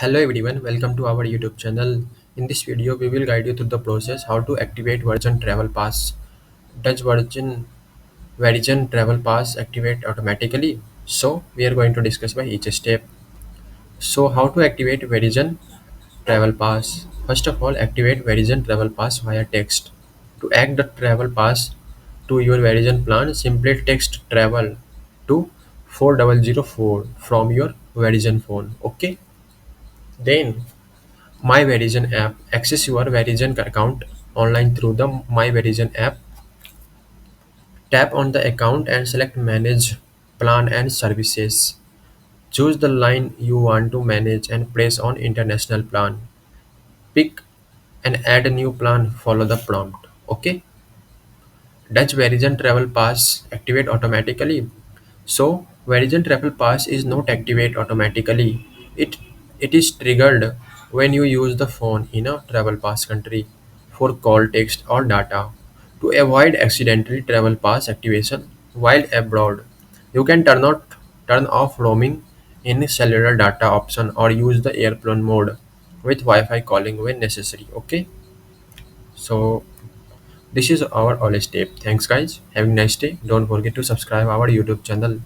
Hello everyone, welcome to our YouTube channel. In this video, we will guide you through the process how to activate Verizon Travel Pass. Does Verizon Travel Pass activate automatically? So we are going to discuss by each step. So how to activate Verizon Travel Pass? First of all, activate Verizon Travel Pass via text. To act the Travel Pass to your Verizon plan, simply text travel to 4004 from your Verizon phone. Okay. Then My Verizon app. Access your Verizon account online through the My Verizon app. Tap on the account and select Manage Plan and Services. Choose the line you want to manage and press on International Plan. Pick and add a new plan. Follow the prompt. Okay. Does Verizon Travel Pass activate automatically? So Verizon Travel Pass is not activate automatically. It it is triggered when you use the phone in a travel pass country for call, text or data. To avoid accidental travel pass activation while abroad, you can turn off roaming in cellular data option or use the airplane mode with Wi-Fi calling when necessary. Okay. So this is our all step. Thanks guys. Have a nice day. Don't forget to subscribe our YouTube channel.